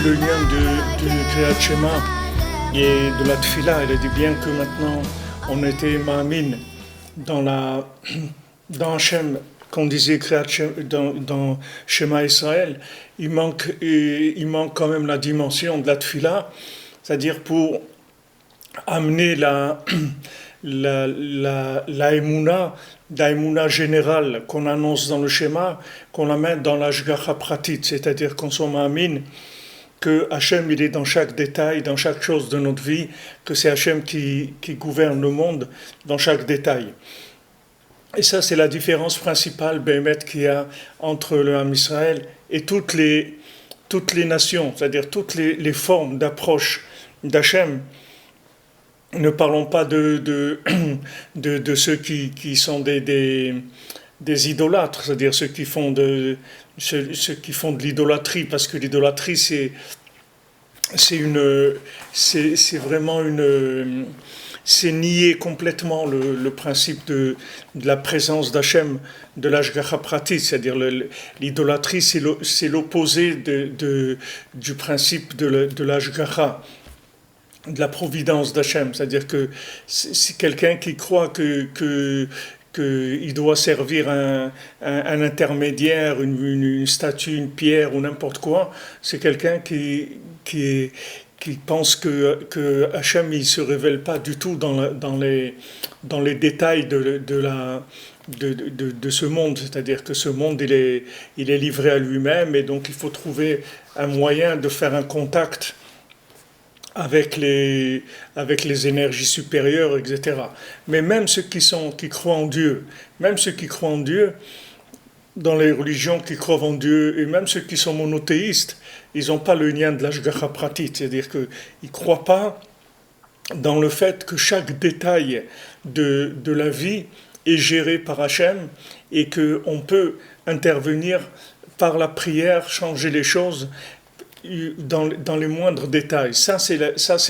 le lien du Kriyat Shema et de la Tfila. Elle a dit bien que maintenant on était Ma'amin dans la dans Hachem, qu'on disait Kriyat Shema, dans Shema Israël, il manque quand même la dimension de la Tfila, c'est-à-dire pour amener la émouna, la émouna générale qu'on annonce dans le schéma, qu'on la met dans la Shgacha pratique, c'est-à-dire qu'on soit ma'amin, que Hachem il est dans chaque détail, dans chaque chose de notre vie, que c'est Hachem qui gouverne le monde dans chaque détail. Et ça, c'est la différence principale, Béhémet, qu'il y a entre le Ham Israël et toutes les nations, c'est-à-dire toutes les formes d'approche d'Hachem. Ne parlons pas de ceux qui sont des idolâtres, c'est-à-dire ceux qui font de l'idolâtrie, parce que l'idolâtrie c'est vraiment c'est nier complètement le principe de la présence d'Hachem, de l'Ashgacha pratique, c'est-à-dire l'idolâtrie, c'est l'opposé du principe de l'Ashgacha, de la providence d'Hachem, c'est-à-dire que c'est quelqu'un qui croit qu'il doit servir un intermédiaire, une statue, une pierre ou n'importe quoi, c'est quelqu'un qui pense que Hachem il se révèle pas du tout dans les détails de ce monde, c'est-à-dire que ce monde il est livré à lui-même et donc il faut trouver un moyen de faire un contact avec les énergies supérieures, etc. Mais même ceux qui croient en Dieu, dans les religions qui croient en Dieu, et même ceux qui sont monothéistes, ils n'ont pas le lien de l'Ashgacha pratique, c'est-à-dire qu'ils ne croient pas dans le fait que chaque détail de la vie est géré par Hachem et qu'on peut intervenir par la prière, changer les choses dans les moindres détails. Ça, c'est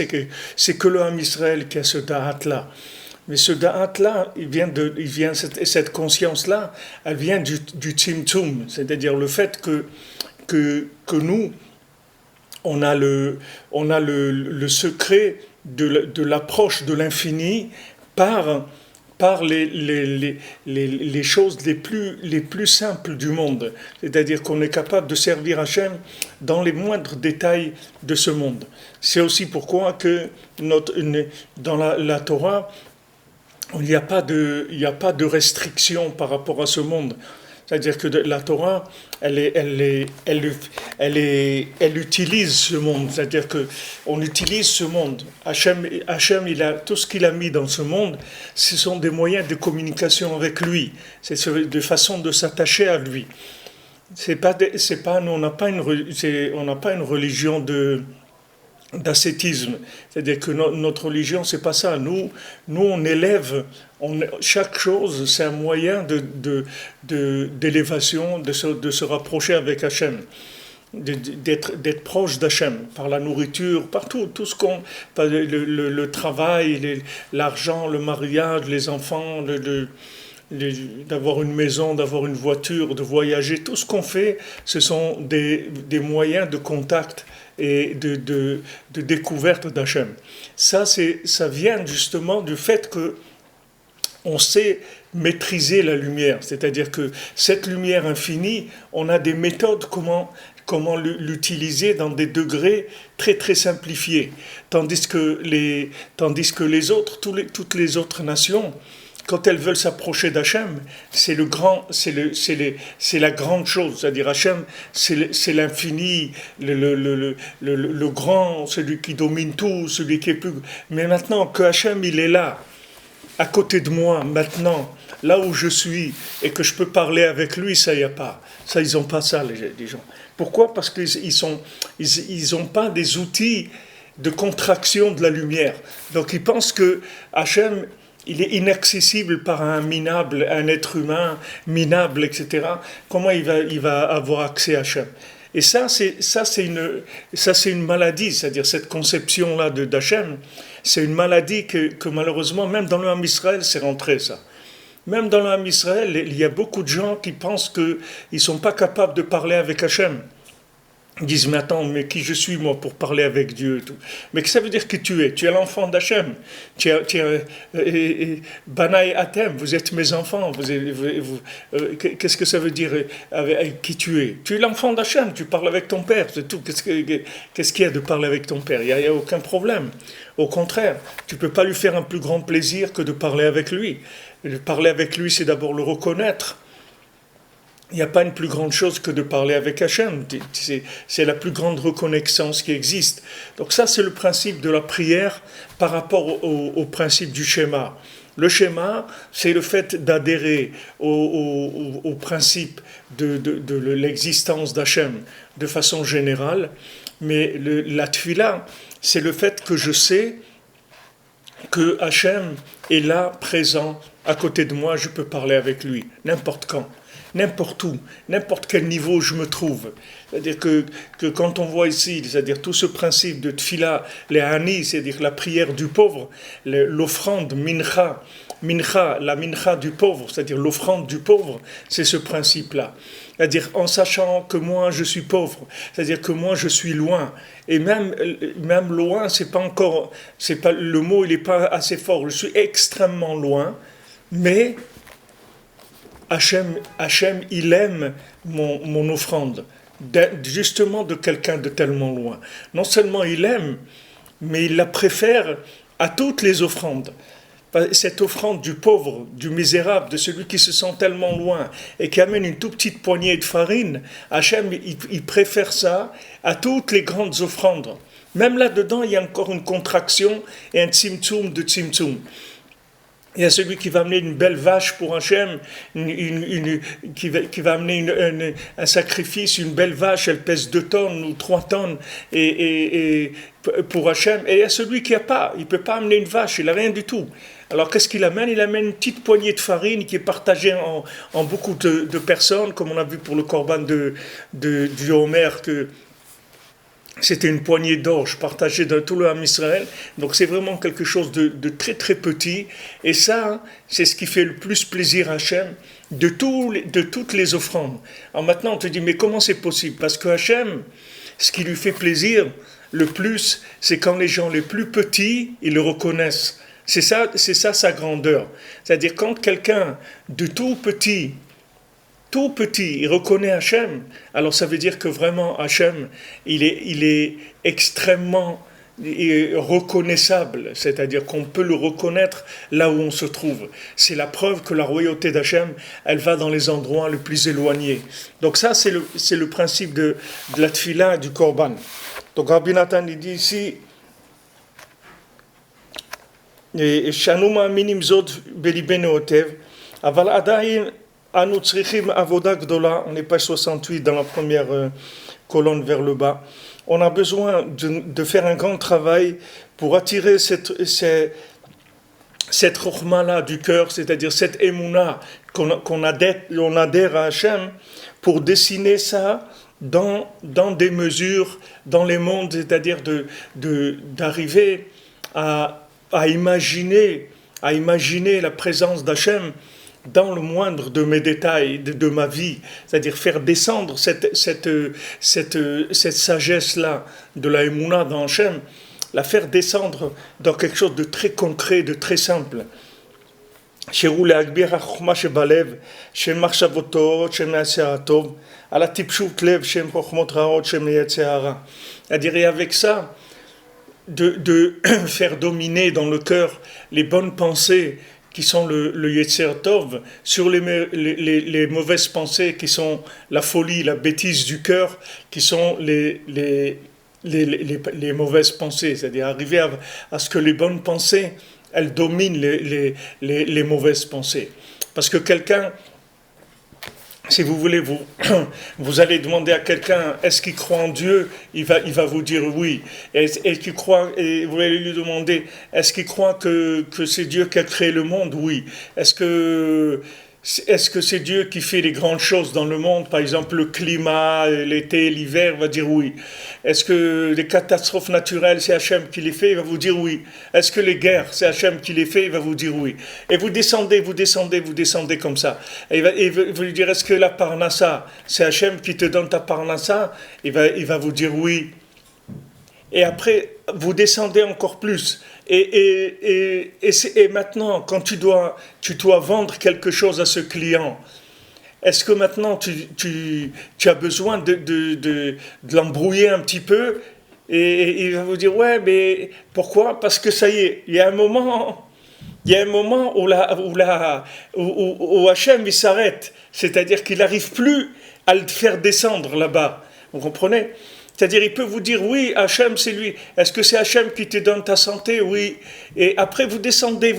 que le Ham Israël qui a ce da'at-là. Mais ce da'at-là, cette conscience-là, elle vient du tzimtzum, c'est-à-dire le fait que nous, on a le secret de l'approche de l'infini par les choses les plus simples du monde. C'est-à-dire qu'on est capable de servir Hachem dans les moindres détails de ce monde. C'est aussi pourquoi que dans la Torah, il n'y a pas de restriction par rapport à ce monde. C'est-à-dire que la Torah, elle utilise ce monde. C'est-à-dire qu'on utilise ce monde. Hachem, tout ce qu'il a mis dans ce monde, ce sont des moyens de communication avec lui. C'est des façons de s'attacher à lui. On n'a pas une religion d'ascétisme. C'est-à-dire que notre religion, c'est pas ça. Nous on élève, chaque chose, c'est un moyen d'élévation, de se rapprocher avec Hachem, d'être proche d'Hachem, par la nourriture, partout, tout ce le travail, l'argent, le mariage, les enfants, d'avoir une maison, d'avoir une voiture, de voyager, tout ce qu'on fait, ce sont des moyens de contact et de découverte d'Hachem. Ça vient justement du fait que on sait maîtriser la lumière, c'est-à-dire que cette lumière infinie, on a des méthodes comment l'utiliser dans des degrés très très simplifiés, tandis que les autres, toutes les autres nations, quand elles veulent s'approcher d'Hachem, c'est la grande chose, c'est-à-dire Hachem, c'est l'infini, le grand, celui qui domine tout, celui qui est plus. Mais maintenant que Hachem il est là, à côté de moi, maintenant, là où je suis, et que je peux parler avec lui, ça y a pas. Ça, ils n'ont pas ça, les gens. Pourquoi ? Parce qu'ils ont pas des outils de contraction de la lumière. Donc ils pensent que Hachem, il est inaccessible par un être humain minable, etc. Comment il va avoir accès à Hachem ? Et ça c'est une maladie, c'est-à-dire cette conception-là d'Hachem, c'est une maladie que malheureusement, même dans le Ham Israël, c'est rentré ça. Même dans le Ham Israël, il y a beaucoup de gens qui pensent qu'ils ne sont pas capables de parler avec Hachem. Ils disent, mais attends, mais qui je suis moi pour parler avec Dieu et tout. Mais que ça veut dire que tu es? Tu es l'enfant d'Hachem. Banaï Atem, vous êtes mes enfants. Qu'est-ce que ça veut dire avec qui tu es? Tu es l'enfant d'Hachem, tu parles avec ton père, c'est tout. Qu'est-ce qu'il y a de parler avec ton père? Il n'y a aucun problème. Au contraire, tu ne peux pas lui faire un plus grand plaisir que de parler avec lui. Parler avec lui, c'est d'abord le reconnaître. Il n'y a pas une plus grande chose que de parler avec Hachem. C'est la plus grande reconnaissance qui existe. Donc ça, c'est le principe de la prière par rapport au principe du schéma. Le schéma, c'est le fait d'adhérer au principe de l'existence d'Hachem de façon générale. Mais la tefila, c'est le fait que je sais que Hachem est là, présent, à côté de moi, je peux parler avec lui, n'importe quand. N'importe où, n'importe quel niveau je me trouve. C'est-à-dire que quand on voit ici, c'est-à-dire tout ce principe de tfila, les hani, c'est-à-dire la prière du pauvre, l'offrande mincha, la mincha du pauvre, c'est-à-dire l'offrande du pauvre, c'est ce principe-là. C'est-à-dire en sachant que moi je suis pauvre, c'est-à-dire que moi je suis loin. Et même loin, c'est pas encore, c'est pas, le mot il n'est pas assez fort, je suis extrêmement loin, mais Hachem, il aime mon offrande, justement de quelqu'un de tellement loin. Non seulement il aime, mais il la préfère à toutes les offrandes. Cette offrande du pauvre, du misérable, de celui qui se sent tellement loin et qui amène une toute petite poignée de farine, Hachem, il préfère ça à toutes les grandes offrandes. Même là-dedans, il y a encore une contraction et un tzimtzum de tzimtzum. Il y a celui qui va amener une belle vache pour Hachem, qui va amener un sacrifice, une belle vache, elle pèse 2 tonnes ou 3 tonnes et pour Hachem. Et il y a celui qui n'a pas, il ne peut pas amener une vache, il n'a rien du tout. Alors qu'est-ce qu'il amène? Il amène une petite poignée de farine qui est partagée en beaucoup de personnes, comme on a vu pour le korban du Homer, que c'était une poignée d'orge partagée dans tout le Ham Israël. Donc c'est vraiment quelque chose de très très petit. Et ça, c'est ce qui fait le plus plaisir à Hachem de toutes les offrandes. Alors maintenant, on te dit, mais comment c'est possible? Parce que Hachem, ce qui lui fait plaisir le plus, c'est quand les gens les plus petits, ils le reconnaissent. C'est ça sa grandeur. C'est-à-dire quand quelqu'un de tout petit, il reconnaît Hachem, alors ça veut dire que vraiment Hachem, il est extrêmement reconnaissable, c'est-à-dire qu'on peut le reconnaître là où on se trouve. C'est la preuve que la royauté d'Hachem, elle va dans les endroits les plus éloignés. Donc ça, c'est le principe de la tfila et du korban. Donc Rabbi Nathan, il dit ici, Shanu ma'aminim zot belibenu otev, aval adayin anu tzrichim avoda gdola, on est page 68 dans la première colonne vers le bas. On a besoin de faire un grand travail pour attirer cette chokhma-là du cœur, c'est-à-dire cette émouna qu'on adhère à Hachem, pour dessiner ça dans des mesures, dans les mondes, c'est-à-dire d'arriver à imaginer la présence d'Hachem dans le moindre de mes détails de ma vie, c'est-à-dire faire descendre cette sagesse-là de la Emouna dans Hachem, la faire descendre dans quelque chose de très concret, de très simple. C'est-à-dire et avec ça, de faire dominer dans le cœur les bonnes pensées qui sont le Yetzer Tov, sur les mauvaises pensées qui sont la folie, la bêtise du cœur, qui sont les mauvaises pensées, c'est-à-dire arriver à ce que les bonnes pensées, elles dominent les mauvaises pensées. Parce que quelqu'un, si vous voulez, vous allez demander à quelqu'un, est-ce qu'il croit en Dieu? Il va vous dire oui. Et vous allez lui demander, est-ce qu'il croit que c'est Dieu qui a créé le monde? Oui. Est-ce que Est-ce que c'est Dieu qui fait les grandes choses dans le monde, par exemple le climat, l'été, l'hiver, il va dire oui. Est-ce que les catastrophes naturelles, c'est Hachem qui les fait, il va vous dire oui. Est-ce que les guerres, c'est Hachem qui les fait, il va vous dire oui. Et vous descendez, vous descendez, vous descendez comme ça. Et il va vous dire, est-ce que la parnassa, c'est Hachem qui te donne ta parnassa, il va vous dire oui. Et après, vous descendez encore plus. Et maintenant, quand tu dois vendre quelque chose à ce client, est-ce que maintenant tu as besoin de l'embrouiller un petit peu et il va vous dire, ouais, mais pourquoi? Parce que ça y est, il y a un moment où Hachem il s'arrête. C'est-à-dire qu'il n'arrive plus à le faire descendre là-bas. Vous comprenez? C'est-à-dire, il peut vous dire, oui, Hachem, c'est lui. Est-ce que c'est Hachem qui te donne ta santé? Oui. Et après, vous descendez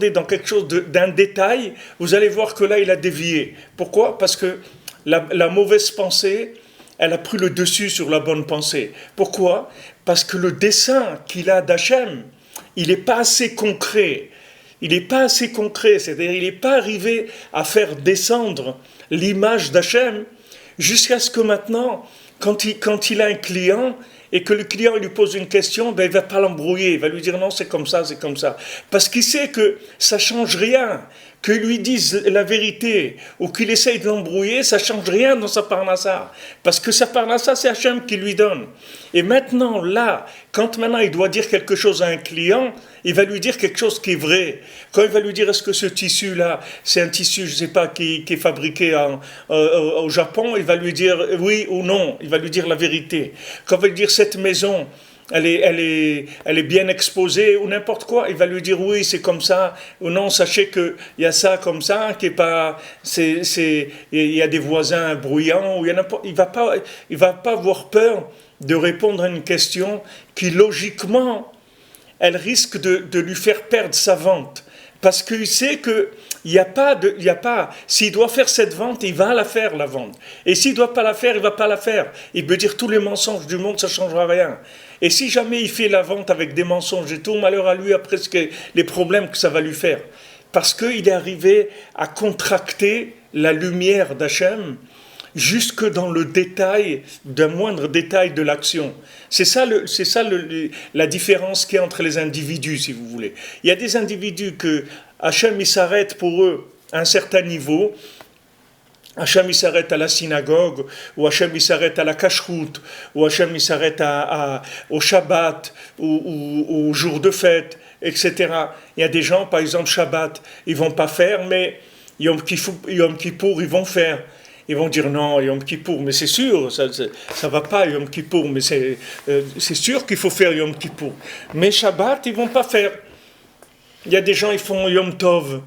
dans quelque chose d'un détail, vous allez voir que là, il a dévié. Pourquoi? Parce que la mauvaise pensée, elle a pris le dessus sur la bonne pensée. Pourquoi? Parce que le dessein qu'il a d'Hachem, il n'est pas assez concret. Il n'est pas assez concret, c'est-à-dire, il n'est pas arrivé à faire descendre l'image d'Hachem jusqu'à ce que maintenant, quand il a un client et que le client lui pose une question, ben il ne va pas l'embrouiller, il va lui dire non, c'est comme ça, c'est comme ça. Parce qu'il sait que ça ne change rien. Qu'il lui dise la vérité ou qu'il essaye de l'embrouiller, ça ne change rien dans sa parnassa. Parce que sa parnassa, c'est Hachem qui lui donne. Et maintenant, là, quand maintenant il doit dire quelque chose à un client, il va lui dire quelque chose qui est vrai. Quand il va lui dire, est-ce que ce tissu-là, c'est un tissu, je ne sais pas, qui est fabriqué au Japon, il va lui dire oui ou non, il va lui dire la vérité. Quand il va lui dire, cette maison, elle est bien exposée, ou n'importe quoi, il va lui dire oui, c'est comme ça, ou non, sachez qu'il y a ça comme ça, qui est pas, il y a des voisins bruyants, ou il va pas avoir peur de répondre à une question qui, logiquement, elle risque de lui faire perdre sa vente. Parce qu'il sait que s'il doit faire cette vente, il va la faire, la vente. Et s'il ne doit pas la faire, il ne va pas la faire. Il peut dire tous les mensonges du monde, ça ne changera rien. Et si jamais il fait la vente avec des mensonges et tout, malheur à lui après les problèmes que ça va lui faire. Parce qu'il est arrivé à contracter la lumière d'Hachem jusque dans le détail, d'un moindre détail de l'action. C'est ça la différence qu'il y a entre les individus, si vous voulez. Il y a des individus que Hachem il s'arrête pour eux à un certain niveau. Hachem il s'arrête à la synagogue, ou Hachem il s'arrête à la cacheroute, ou Hachem il s'arrête au Shabbat, ou au jour de fête, etc. Il y a des gens, par exemple, Shabbat, ils vont pas faire, mais Yom Kippour, ils vont faire. Ils vont dire non, Yom Kippour, mais c'est sûr, ça va pas Yom Kippour, mais c'est sûr qu'il faut faire Yom Kippour. Mais Shabbat, ils vont pas faire. Il y a des gens, ils font Yom Tov.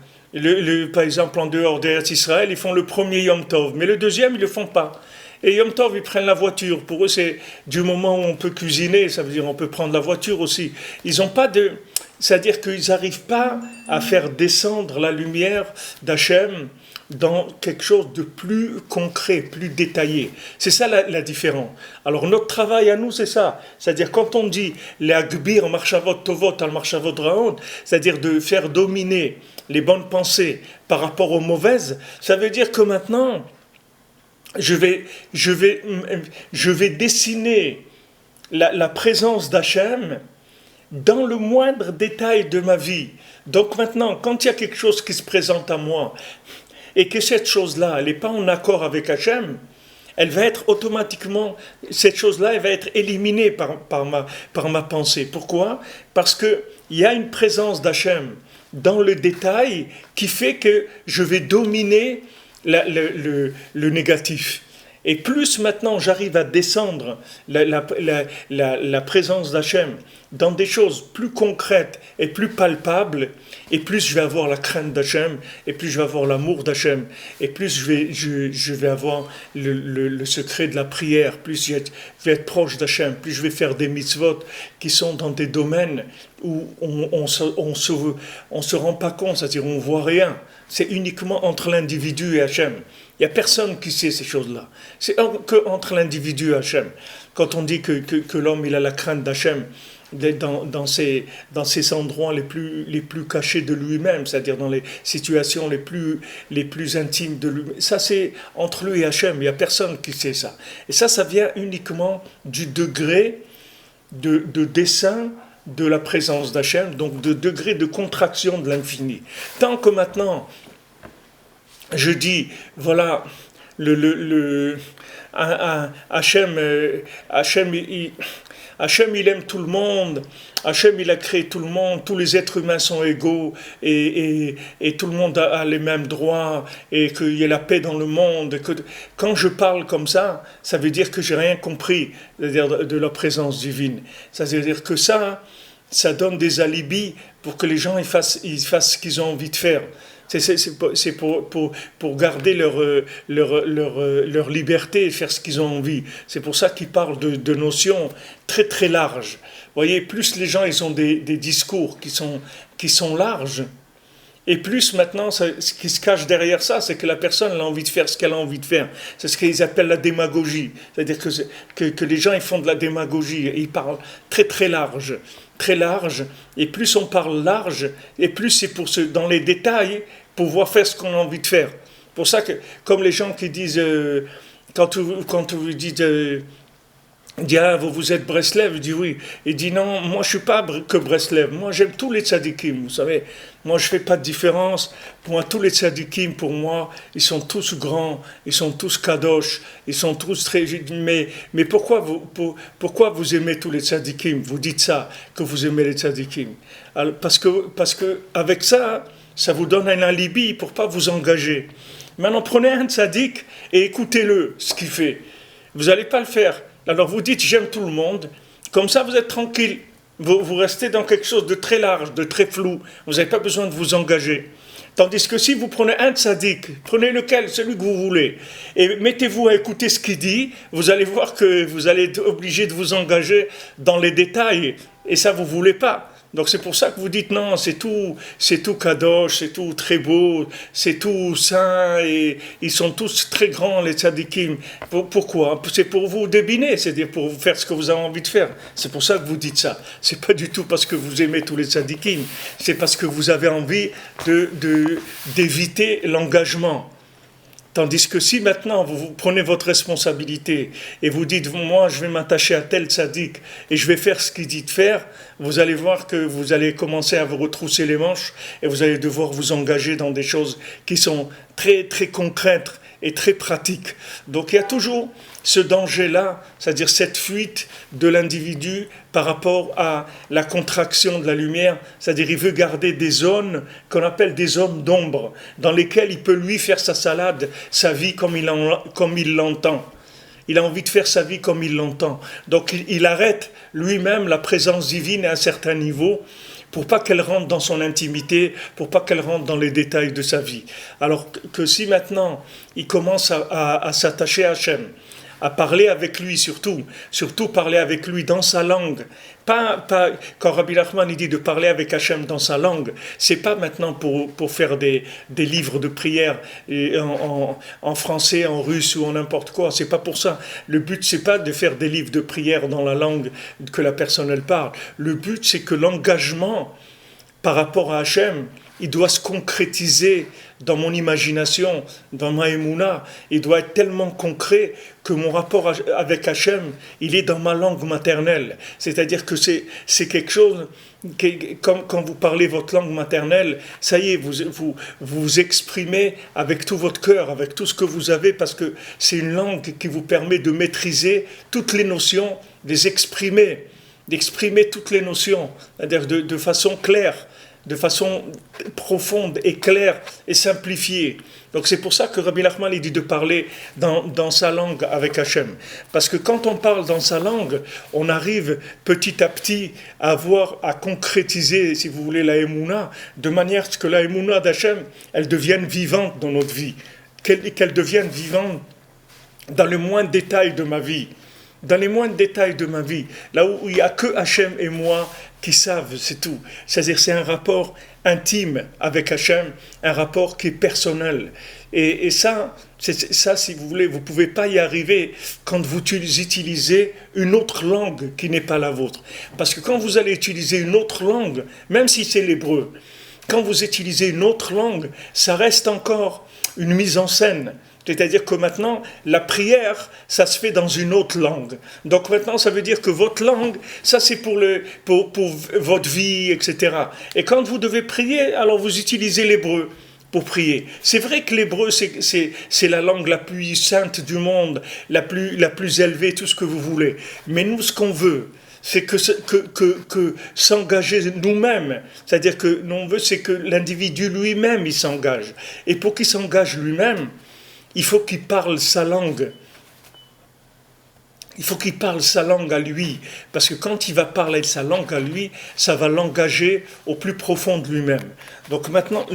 Par exemple, en dehors d'Eretz Israël, ils font le premier Yom Tov, mais le deuxième, ils le font pas. Et Yom Tov, ils prennent la voiture. Pour eux, c'est du moment où on peut cuisiner, ça veut dire on peut prendre la voiture aussi. Ils n'ont pas de... C'est-à-dire qu'ils n'arrivent pas à faire descendre la lumière d'Hachem dans quelque chose de plus concret, plus détaillé. C'est ça la différence. Alors notre travail à nous, c'est ça. C'est-à-dire quand on dit les agbir marchavot tovot al marchavot raon, c'est-à-dire de faire dominer les bonnes pensées par rapport aux mauvaises, ça veut dire que maintenant, je vais dessiner la présence d'Hachem dans le moindre détail de ma vie. Donc maintenant, quand il y a quelque chose qui se présente à moi, et que cette chose-là, elle n'est pas en accord avec Hachem, elle va être automatiquement, cette chose-là, elle va être éliminée par ma pensée. Pourquoi? Parce qu'il y a une présence d'Hachem dans le détail qui fait que je vais dominer le négatif. Et plus maintenant j'arrive à descendre la présence d'Hachem dans des choses plus concrètes et plus palpables, et plus je vais avoir la crainte d'Hachem, et plus je vais avoir l'amour d'Hachem, et plus je vais avoir le secret de la prière, plus je vais être proche d'Hachem, plus je vais faire des mitzvot qui sont dans des domaines où on se rend pas compte, c'est-à-dire on voit rien. C'est uniquement entre l'individu et Hachem. Il n'y a personne qui sait ces choses-là. C'est que entre l'individu et Hachem. quand on dit que l'homme il a la crainte d'Hachem, dans ces endroits les plus cachés de lui-même, c'est-à-dire dans les situations les plus intimes de lui. Ça, c'est entre lui et Hachem, il n'y a personne qui sait ça. Et ça vient uniquement du degré de dessein de la présence d'Hachem, donc de degré de contraction de l'infini. Tant que maintenant, je dis, voilà, Hachem, Hachem, il aime tout le monde. Hachem, il a créé tout le monde. Tous les êtres humains sont égaux et tout le monde a les mêmes droits et qu'il y ait la paix dans le monde. Quand je parle comme ça veut dire que j'ai rien compris de la présence divine. Ça veut dire que ça donne des alibis pour que les gens ils fassent ce qu'ils ont envie de faire. C'est pour garder leur liberté et faire ce qu'ils ont envie. C'est pour ça qu'ils parlent de notions très très larges. Vous voyez, plus les gens ils ont des discours qui sont larges, et plus maintenant, ce qui se cache derrière ça, c'est que la personne elle a envie de faire ce qu'elle a envie de faire. C'est ce qu'ils appellent la démagogie. C'est-à-dire que les gens ils font de la démagogie, ils parlent très très large. Très large, et plus on parle large, et plus c'est dans les détails, pouvoir faire ce qu'on a envie de faire. Pour ça que, comme les gens qui disent, quand vous dites, vous êtes Breslev, il dit oui. Il dit non, moi je suis pas que Breslev, moi j'aime tous les tzadikim, vous savez. Moi je fais pas de différence. Pour moi, tous les tzadikim, pour moi, ils sont tous grands, ils sont tous kadosh, ils sont tous très... Mais pourquoi vous aimez tous les tzadikim? Vous dites ça, que vous aimez les tzadikim. Parce que avec ça vous donne un alibi pour pas vous engager. Maintenant, prenez un tzadik et écoutez-le, ce qu'il fait. Vous n'allez pas le faire. Alors vous dites, j'aime tout le monde. Comme ça, vous êtes tranquille. Vous restez dans quelque chose de très large, de très flou. Vous n'avez pas besoin de vous engager. Tandis que si vous prenez un tzaddik, prenez lequel, celui que vous voulez, et mettez-vous à écouter ce qu'il dit, vous allez voir que vous allez être obligé de vous engager dans les détails. Et ça, vous ne voulez pas. Donc c'est pour ça que vous dites non, c'est tout kadosh, c'est tout très beau, c'est tout saint, et ils sont tous très grands, les tzadikim. Pourquoi? C'est pour vous débiner, c'est-à-dire pour faire ce que vous avez envie de faire. C'est pour ça que vous dites ça. C'est pas du tout parce que vous aimez tous les tzadikim, c'est parce que vous avez envie d'éviter l'engagement. Tandis que si maintenant vous prenez votre responsabilité et vous dites, moi je vais m'attacher à tel tzaddik et je vais faire ce qu'il dit de faire, vous allez voir que vous allez commencer à vous retrousser les manches et vous allez devoir vous engager dans des choses qui sont très très concrètes et très pratiques. Donc il y a toujours ce danger-là, c'est-à-dire cette fuite de l'individu par rapport à la contraction de la lumière, c'est-à-dire il veut garder des zones qu'on appelle des zones d'ombre, dans lesquelles il peut lui faire sa salade, sa vie comme il l'entend. Il a envie de faire sa vie comme il l'entend. Donc il arrête lui-même la présence divine à un certain niveau, pour pas qu'elle rentre dans son intimité, pour pas qu'elle rentre dans les détails de sa vie. Alors que si maintenant il commence à s'attacher à Hachem, à parler avec lui surtout parler avec lui dans sa langue. Pas quand Rabbi Nachman il dit de parler avec Hachem dans sa langue, c'est pas maintenant pour faire des livres de prière en français, en russe ou en n'importe quoi, c'est pas pour ça. Le but c'est pas de faire des livres de prière dans la langue que la personne elle parle. Le but c'est que l'engagement par rapport à Hachem, il doit se concrétiser dans mon imagination, dans ma émouna. Il doit être tellement concret que mon rapport avec Hachem, il est dans ma langue maternelle. C'est-à-dire que c'est quelque chose, comme quand vous parlez votre langue maternelle, ça y est, vous exprimez avec tout votre cœur, avec tout ce que vous avez, parce que c'est une langue qui vous permet de maîtriser toutes les notions, d'exprimer toutes les notions, c'est-à-dire de façon claire, de façon profonde et claire et simplifiée. Donc c'est pour ça que Rabbi Nachman il dit de parler dans sa langue avec Hachem. Parce que quand on parle dans sa langue, on arrive petit à petit à concrétiser, si vous voulez, la Emouna, de manière à ce que la Emouna d'Hachem, elle devienne vivante dans notre vie, qu'elle devienne vivante dans le moindre détail de ma vie. dans les moindres détails de ma vie, là où il n'y a que Hachem et moi qui savent, c'est tout. C'est-à-dire c'est un rapport intime avec Hachem, un rapport qui est personnel. Et ça, si vous voulez, vous ne pouvez pas y arriver quand vous utilisez une autre langue qui n'est pas la vôtre. Parce que quand vous allez utiliser une autre langue, même si c'est l'hébreu, quand vous utilisez une autre langue, ça reste encore une mise en scène. C'est-à-dire que maintenant, la prière, ça se fait dans une autre langue. Donc maintenant, ça veut dire que votre langue, ça c'est pour votre vie, etc. Et quand vous devez prier, alors vous utilisez l'hébreu pour prier. C'est vrai que l'hébreu, c'est la langue la plus sainte du monde, la plus élevée, tout ce que vous voulez. Mais nous, ce qu'on veut, c'est que s'engager nous-mêmes. C'est-à-dire que nous, on veut, c'est que l'individu lui-même, il s'engage. Et pour qu'il s'engage lui-même, il faut qu'il parle sa langue. Il faut qu'il parle sa langue à lui. Parce que quand il va parler sa langue à lui, ça va l'engager au plus profond de lui-même. Donc maintenant,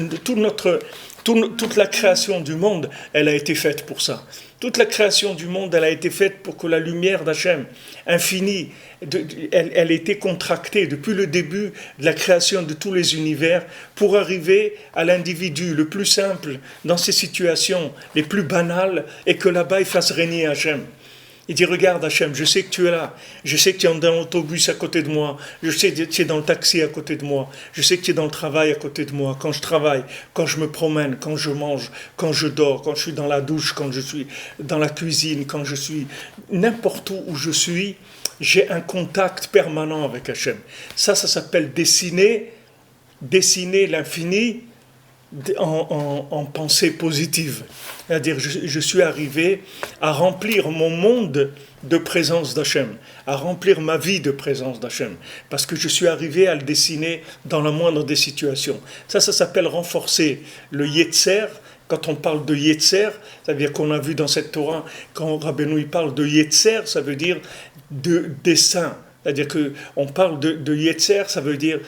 toute la création du monde, elle a été faite pour ça. Toute la création du monde, elle a été faite pour que la lumière d'Hachem, infinie, elle a été contractée depuis le début de la création de tous les univers pour arriver à l'individu le plus simple dans ces situations les plus banales et que là-bas il fasse régner Hachem. Il dit, regarde Hachem, je sais que tu es là, je sais que tu es dans l'autobus à côté de moi, je sais que tu es dans le taxi à côté de moi, je sais que tu es dans le travail à côté de moi, quand je travaille, quand je me promène, quand je mange, quand je dors, quand je suis dans la douche, quand je suis dans la cuisine, quand je suis n'importe où je suis, j'ai un contact permanent avec Hachem. Ça s'appelle dessiner l'infini en pensée positive. C'est-à-dire, je suis arrivé à remplir mon monde de présence d'Hachem, à remplir ma vie de présence d'Hachem, parce que je suis arrivé à le dessiner dans la moindre des situations. Ça s'appelle renforcer le Yetzer. Quand on parle de Yetzer, ça veut dire qu'on a vu dans cette Torah, quand Rabbeinu parle de Yetzer, ça veut dire de dessin. C'est-à-dire qu'on parle de Yetzer, ça veut dire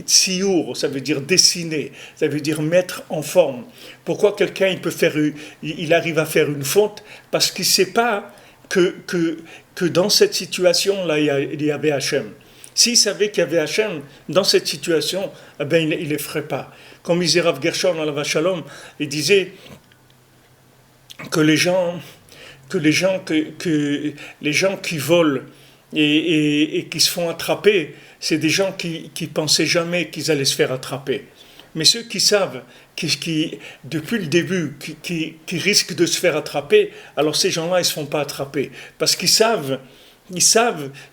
Tziour, ça veut dire dessiner, ça veut dire mettre en forme. Pourquoi quelqu'un il arrive à faire une faute? Parce qu'il ne sait pas que dans cette situation-là, il y avait Hachem. S'il savait qu'il y avait Hachem dans cette situation, eh ben, il ne les ferait pas. Comme disait Rav Gershon Alav Shalom, il disait que les gens qui volent et qui se font attraper, c'est des gens qui pensaient jamais qu'ils allaient se faire attraper. Mais ceux qui savent, qui depuis le début, qui risquent de se faire attraper, alors ces gens-là, ils ne se font pas attraper. Parce qu'ils savent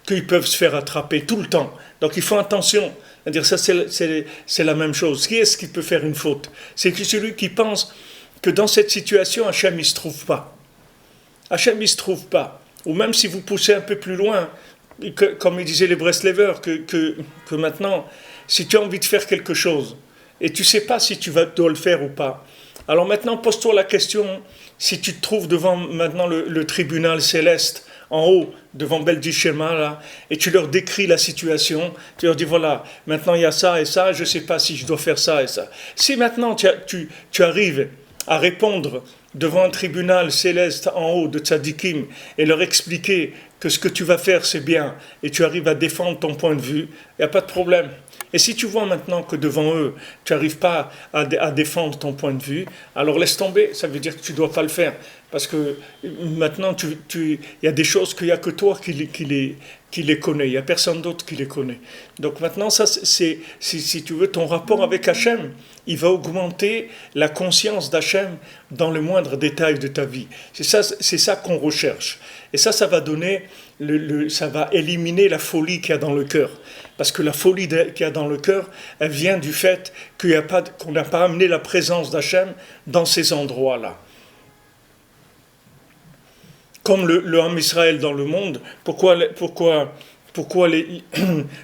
qu'ils peuvent se faire attraper tout le temps. Donc ils font attention. C'est-à-dire ça, c'est la même chose. Qui est-ce qui peut faire une faute? C'est celui qui pense que dans cette situation, Hachem, il ne se trouve pas. Hachem, il ne se trouve pas. Ou même si vous poussez un peu plus loin, comme ils disaient les Breslevers, que maintenant, si tu as envie de faire quelque chose, et tu ne sais pas si tu dois le faire ou pas, alors maintenant, pose-toi la question, si tu te trouves devant maintenant le tribunal céleste, en haut, devant Beldishema, là, et tu leur décris la situation, tu leur dis, voilà, maintenant il y a ça et ça, je ne sais pas si je dois faire ça et ça. Si maintenant tu arrives à répondre devant un tribunal céleste en haut de tzadikim et leur expliquer que ce que tu vas faire c'est bien et tu arrives à défendre ton point de vue, il n'y a pas de problème. Et si tu vois maintenant que devant eux, tu n'arrives pas à défendre ton point de vue, alors laisse tomber, ça veut dire que tu ne dois pas le faire. Parce que maintenant, il y a des choses qu'il n'y a que toi qui les connais, il n'y a personne d'autre qui les connaît. Donc maintenant, ça, si tu veux, ton rapport avec Hachem, il va augmenter la conscience d'Hachem dans le moindre détail de ta vie. C'est ça qu'on recherche. Et ça va donner, ça va éliminer la folie qu'il y a dans le cœur. Parce que la folie qu'il y a dans le cœur, elle vient du fait qu'on n'a pas amené la présence d'Hachem dans ces endroits-là. Comme le Ham Israël dans le monde, pourquoi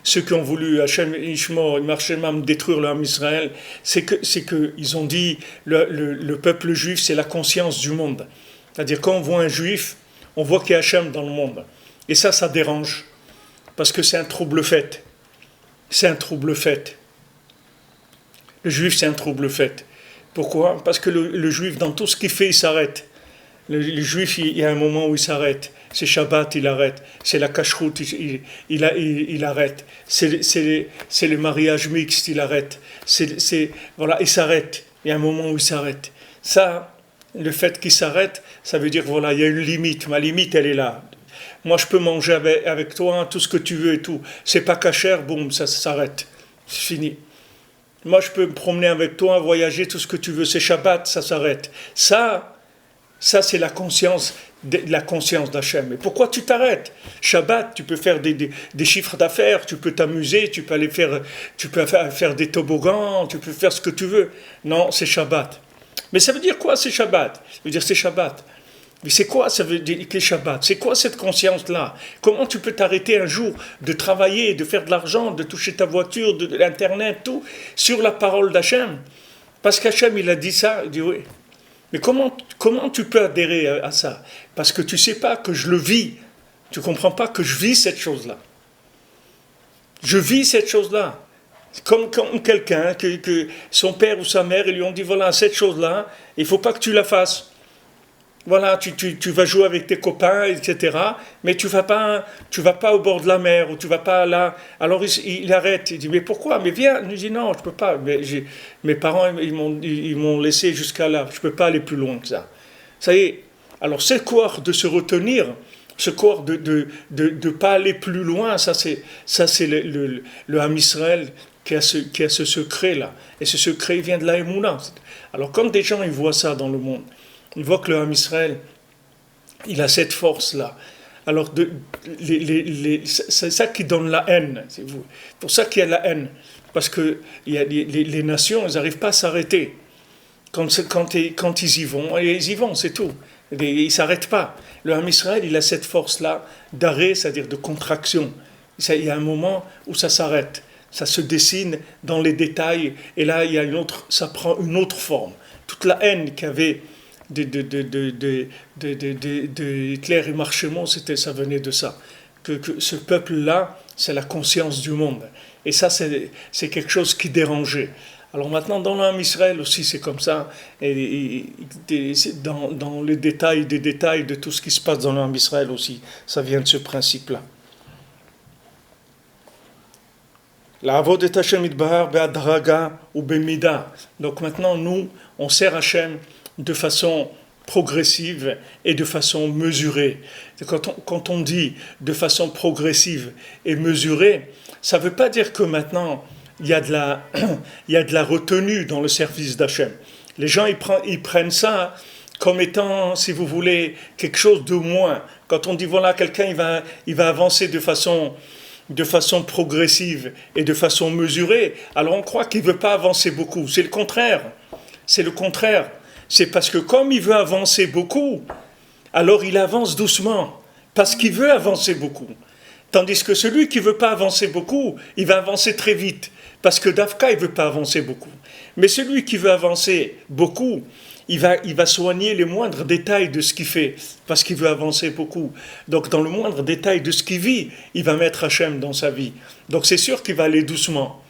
ceux qui ont voulu Hachem Ishmor, Marshemam détruire le Ham Israël, c'est qu'ils ont dit le peuple juif c'est la conscience du monde. C'est-à-dire quand on voit un juif, on voit qu'il y a Hachem dans le monde. Et ça dérange. Parce que c'est un trouble fait. C'est un trouble fait. Le juif c'est un trouble fait. Pourquoi? Parce que le juif dans tout ce qu'il fait il s'arrête. Les Juifs, il y a un moment où ils s'arrêtent. C'est Shabbat, il arrête. C'est la cacheroute, il arrête. C'est le mariage mixte, il arrête. Voilà, il s'arrête. Il y a un moment où il s'arrête. Ça, le fait qu'il s'arrête, ça veut dire, voilà, il y a une limite. Ma limite, elle est là. Moi, je peux manger avec toi tout ce que tu veux et tout. C'est pas cachère, boum, ça s'arrête. C'est fini. Moi, je peux me promener avec toi, voyager, tout ce que tu veux. C'est Shabbat, ça s'arrête. Ça c'est la conscience d'Hachem. Mais pourquoi tu t'arrêtes? Shabbat, tu peux faire des chiffres d'affaires, tu peux t'amuser, tu peux faire des toboggans, tu peux faire ce que tu veux. Non, c'est Shabbat. Mais ça veut dire quoi, c'est Shabbat? Ça veut dire c'est Shabbat. Mais c'est quoi ça veut dire que Shabbat? C'est quoi cette conscience-là? Comment tu peux t'arrêter un jour de travailler, de faire de l'argent, de toucher ta voiture, de l'internet, tout, sur la parole d'Hachem? Parce qu'Hachem, il a dit ça, il dit oui. Mais comment tu peux adhérer à ça? Parce que tu ne sais pas que je le vis. Tu ne comprends pas que je vis cette chose-là. Je vis cette chose-là. Comme quelqu'un que son père ou sa mère, ils lui ont dit, voilà, cette chose-là, il ne faut pas que tu la fasses. Voilà, tu vas jouer avec tes copains, etc. Mais tu vas pas au bord de la mer, ou tu vas pas là. Alors il arrête, il dit, mais pourquoi? Mais viens. Il dit, non, je peux pas. Mais mes parents, ils m'ont laissé jusqu'à là. Je peux pas aller plus loin que ça. Ça y est. Alors, ce corps de se retenir, ce corps de pas aller plus loin, ça c'est le Ham Israël qui a ce secret-là. Et ce secret, il vient de la Emouna. Alors, quand des gens, ils voient ça dans le monde, ils voient que le Ham Israël, il a cette force-là. Alors, c'est ça qui donne la haine. C'est pour ça qu'il y a la haine. Parce que les nations, elles n'arrivent pas à s'arrêter. Quand ils y vont, c'est tout. Ils ne s'arrêtent pas. Le Ham Israël, il a cette force-là d'arrêt, c'est-à-dire de contraction. Il y a un moment où ça s'arrête. Ça se dessine dans les détails. Et là, ça prend une autre forme. Toute la haine qu'il y avait de Hitler et Marchemont, ça venait de ça. Que ce peuple-là, c'est la conscience du monde. Et ça, c'est quelque chose qui dérangeait. Alors maintenant, dans le Ham Israël aussi, c'est comme ça. Et dans les détails des détails de tout ce qui se passe dans le Ham Israël aussi, ça vient de ce principe-là. La avodat Hashem itbahar be'adraga ou be'mida. Donc maintenant, nous, on sert Hashem de façon progressive et de façon mesurée. Quand on dit de façon progressive et mesurée, ça ne veut pas dire que maintenant, il y a de la retenue dans le service d'Hachem. Les gens, ils prennent ça comme étant, si vous voulez, quelque chose de moins. Quand on dit, voilà, quelqu'un, il va avancer de façon progressive et de façon mesurée, alors on croit qu'il ne veut pas avancer beaucoup. C'est le contraire. C'est le contraire. C'est parce que comme il veut avancer beaucoup, alors il avance doucement, parce qu'il veut avancer beaucoup. Tandis que celui qui ne veut pas avancer beaucoup, il va avancer très vite, parce que Dafka, il ne veut pas avancer beaucoup. Mais celui qui veut avancer beaucoup, il va soigner les moindres détails de ce qu'il fait, parce qu'il veut avancer beaucoup. Donc dans le moindre détail de ce qu'il vit, il va mettre Hachem dans sa vie. Donc c'est sûr qu'il va aller doucement.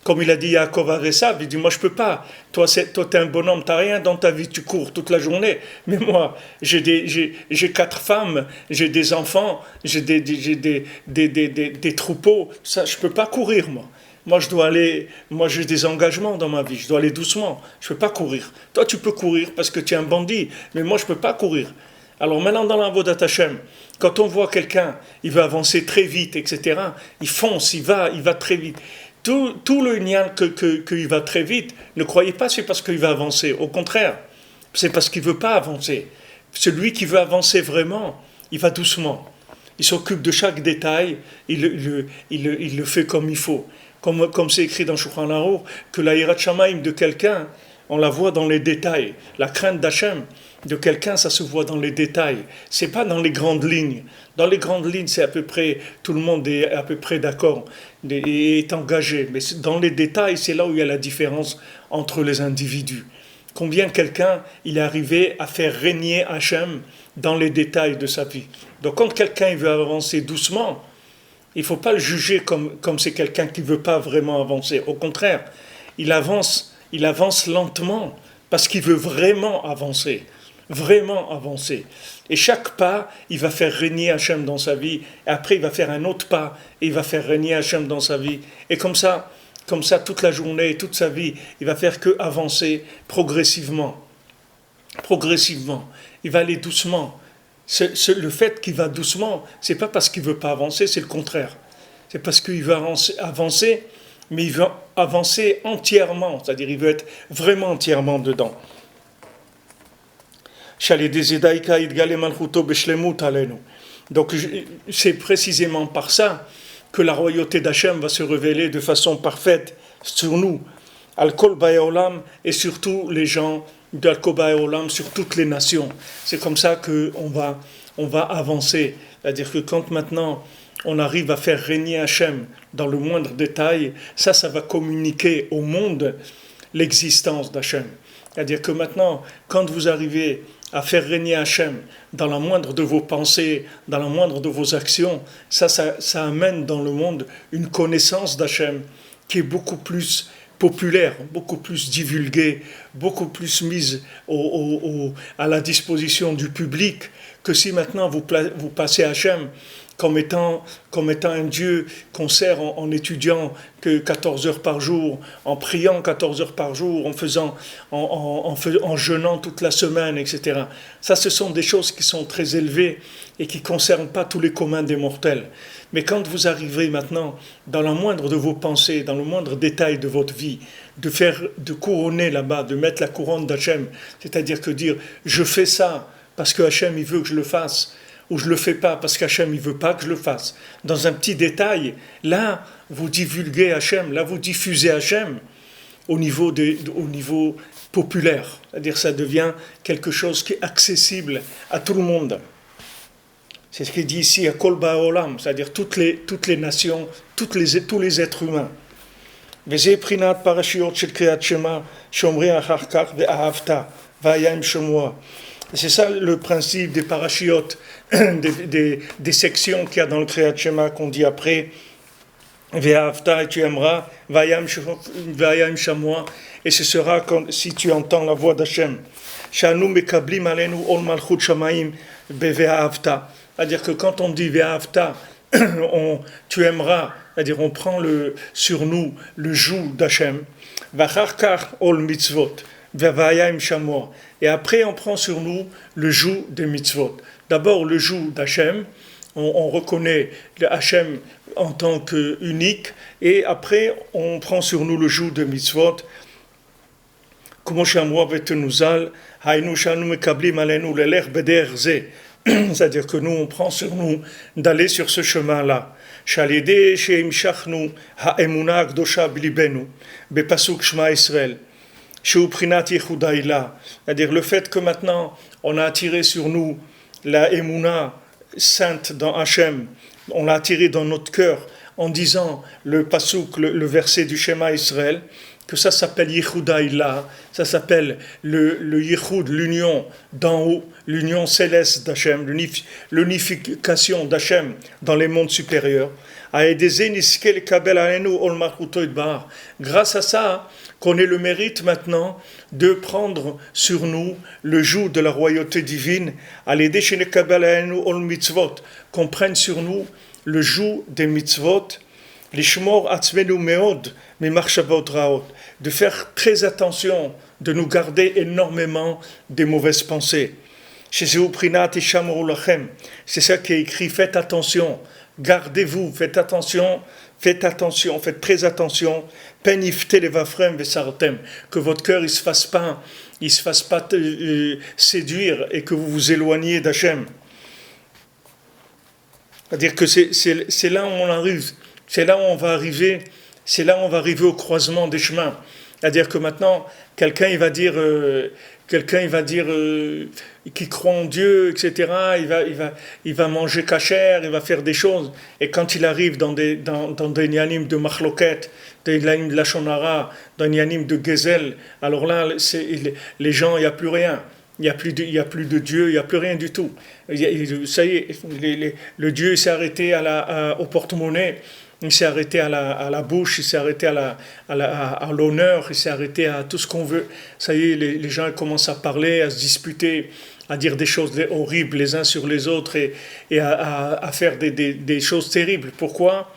Comme il a dit Yaakov à Esav, il dit, moi je peux pas. Toi t'es un bonhomme, t'as rien dans ta vie, tu cours toute la journée. Mais moi, j'ai 4 femmes, j'ai des enfants, j'ai des troupeaux. Ça, je peux pas courir, moi. Moi j'ai des engagements dans ma vie, je dois aller doucement. Je peux pas courir. Toi tu peux courir parce que tu es un bandit, mais moi je peux pas courir. Alors maintenant dans l'avodat Hashem, quand on voit quelqu'un, il veut avancer très vite, etc., il fonce, il va très vite. Tout le nian qu'il va très vite, ne croyez pas c'est parce qu'il va avancer. Au contraire, c'est parce qu'il ne veut pas avancer. Celui qui veut avancer vraiment, il va doucement. Il s'occupe de chaque détail, il le fait comme il faut. Comme c'est écrit dans Shulchan Aruch, que la hirat shamayim de quelqu'un, on la voit dans les détails. La crainte d'Hachem de quelqu'un, ça se voit dans les détails. C'est pas dans les grandes lignes. Dans les grandes lignes, c'est à peu près, tout le monde est à peu près d'accord et est engagé. Mais dans les détails, c'est là où il y a la différence entre les individus. Combien quelqu'un, il est arrivé à faire régner Hachem dans les détails de sa vie. Donc quand quelqu'un il veut avancer doucement, il ne faut pas le juger comme c'est quelqu'un qui ne veut pas vraiment avancer. Au contraire, il avance lentement parce qu'il veut vraiment avancer. vraiment avancer. Et chaque pas, il va faire régner Hachem dans sa vie, et après il va faire un autre pas, et il va faire régner Hachem dans sa vie. Et comme ça toute la journée, toute sa vie, il va faire que avancer progressivement. Progressivement. Il va aller doucement. Le fait qu'il va doucement, c'est pas parce qu'il veut pas avancer, c'est le contraire. C'est parce qu'il veut avancer, mais il veut avancer entièrement, c'est-à-dire il veut être vraiment entièrement dedans. Donc c'est précisément par ça que la royauté d'Hachem va se révéler de façon parfaite sur nous, Al-Kol Baïolam, et surtout les gens d'Al-Kol Baïolam, sur toutes les nations. C'est comme ça qu'on va avancer. C'est-à-dire que quand maintenant on arrive à faire régner Hachem dans le moindre détail, ça va communiquer au monde l'existence d'Hachem. C'est-à-dire que maintenant, quand vous arrivez à faire régner Hachem dans la moindre de vos pensées, dans la moindre de vos actions, ça amène dans le monde une connaissance d'Hachem qui est beaucoup plus populaire, beaucoup plus divulguée, beaucoup plus mise à la disposition du public, que si maintenant vous passez Hachem comme étant un Dieu qu'on sert en étudiant que 14 heures par jour, en priant 14 heures par jour, en jeûnant toute la semaine, etc. Ça, ce sont des choses qui sont très élevées et qui ne concernent pas tous les communs des mortels. Mais quand vous arrivez maintenant, dans la moindre de vos pensées, dans le moindre détail de votre vie, de couronner là-bas, de mettre la couronne d'Hachem, c'est-à-dire que dire « je fais ça parce que Hachem il veut que je le fasse », ou je ne le fais pas parce qu'Hachem ne veut pas que je le fasse. Dans un petit détail, là, vous divulguez Hachem, là, vous diffusez Hachem au niveau populaire. C'est-à-dire ça devient quelque chose qui est accessible à tout le monde. C'est ce qu'il dit ici à Kol Ba'olam, c'est-à-dire toutes les nations, tous les êtres humains. וזה בחינת פרשיות של קריאת שמע שאומרים אחר כך ואהבת והיה עם שמוע. C'est ça le principe des parachiotes, des sections qu'il y a dans le Kriyat Shema qu'on dit après. Ve'ahavta et tu aimeras, va'yam shamoa, et ce sera si tu entends la voix d'Hachem. Shanu mekablim alenu ol malchut shamaim be've'ahavta. C'est-à-dire que quand on dit ve'ahavta, tu aimeras, c'est-à-dire on prend sur nous le joug d'Hachem. Va'charkar ol mitzvot. Et après, on prend sur nous le joug des mitzvot. D'abord, le joug d'Hachem, on reconnaît Hachem en tant qu'unique, et après, on prend sur nous le joug des mitzvot. C'est-à-dire que nous, on prend sur nous d'aller sur ce chemin-là. C'est-à-dire le fait que maintenant on a attiré sur nous la Emouna sainte dans Hachem, on l'a attiré dans notre cœur en disant le pasuk, le verset du Shema Israël, que ça s'appelle Yehudaïla, ça s'appelle le Yehud, l'union d'en haut, l'union céleste d'Hachem, l'unification d'Hachem dans les mondes supérieurs. Grâce à ça, qu'on ait le mérite maintenant de prendre sur nous le joug de la royauté divine, qu'on prenne sur nous le joug des mitzvot, de faire très attention, de nous garder énormément des mauvaises pensées. C'est ça qui est écrit, faites attention, gardez-vous, faites très attention, que votre cœur il se fasse pas séduire et que vous vous éloigniez d'Hachem. C'est-à-dire que c'est là où on arrive, c'est là où on va arriver au croisement des chemins. C'est-à-dire que maintenant, quelqu'un il va dire qui croit en Dieu, etc. Il va manger kasher, il va faire des choses. Et quand il arrive dans des yanim de machloket, des yanim de lashon hara, dans des yanim de gezel, alors là, les gens, il n'y a plus rien. Il n'y a plus de Dieu, il n'y a plus rien du tout. Ça y est, le Dieu s'est arrêté au porte-monnaie. Il s'est arrêté à la bouche, il s'est arrêté à l'honneur, il s'est arrêté à tout ce qu'on veut. Ça y est, les gens commencent à parler, à se disputer à dire des choses horribles les uns sur les autres et à faire des choses terribles. Pourquoi?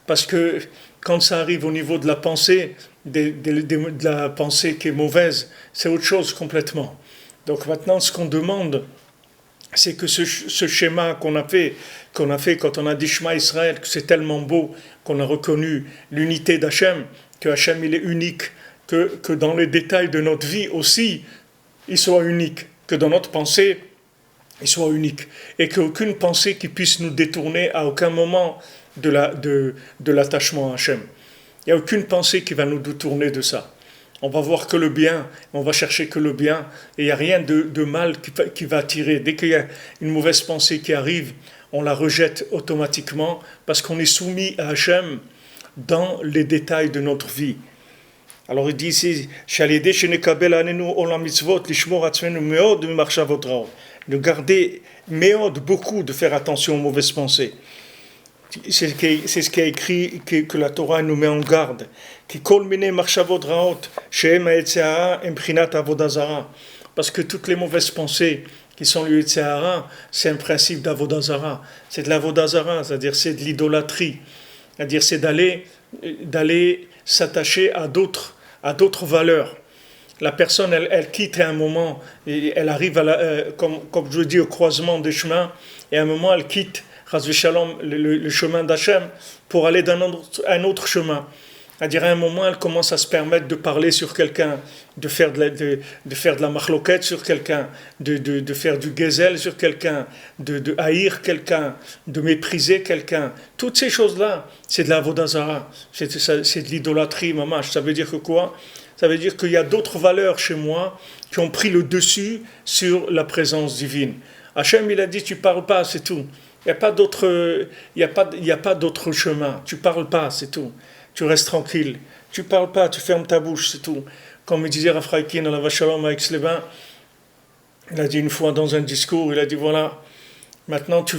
Parce que quand ça arrive au niveau de la pensée, de la pensée qui est mauvaise, c'est autre chose complètement. Donc maintenant, ce qu'on demande, c'est que ce schéma qu'on a fait quand on a dit Shema Israël, que c'est tellement beau qu'on a reconnu l'unité d'Hachem, que Hachem il est unique, que dans les détails de notre vie aussi, il soit unique, que dans notre pensée, il soit unique, et qu'aucune pensée qui puisse nous détourner à aucun moment de l'attachement à Hachem. Il n'y a aucune pensée qui va nous détourner de ça. On va voir que le bien, on va chercher que le bien, et il n'y a rien de mal qui va attirer. Dès qu'il y a une mauvaise pensée qui arrive, on la rejette automatiquement parce qu'on est soumis à Hachem dans les détails de notre vie. Alors il dit ici, de garder méod beaucoup, de faire attention aux mauvaises pensées. C'est ce qui est écrit que la Torah nous met en garde. Parce que toutes les mauvaises pensées qui sont le Yetzer Hara, c'est un principe d'Avodazara. C'est de l'Avodazara, c'est-à-dire c'est de l'idolâtrie. C'est-à-dire c'est d'aller s'attacher à d'autres valeurs. La personne, elle quitte à un moment, et elle arrive, comme je dis, au croisement des chemins, et à un moment, elle quitte le chemin d'Hachem pour aller dans un autre chemin. C'est-à-dire à un moment, elle commence à se permettre de parler sur quelqu'un, de faire de la marloquette sur quelqu'un, de faire du gezel sur quelqu'un, de haïr quelqu'un, de mépriser quelqu'un. Toutes ces choses-là, c'est de la vodazara, c'est de l'idolâtrie, mamash. Ça veut dire que quoi? Ça veut dire qu'il y a d'autres valeurs chez moi qui ont pris le dessus sur la présence divine. Hachem, il a dit, tu parles pas, c'est tout. Il n'y a pas d'autre chemin. Tu parles pas, c'est tout. Tu restes tranquille. Tu parles pas, tu fermes ta bouche, c'est tout. Comme me disait Rafraïkin à la Vachalom avec Slévin, il a dit une fois dans un discours, il a dit voilà, maintenant tu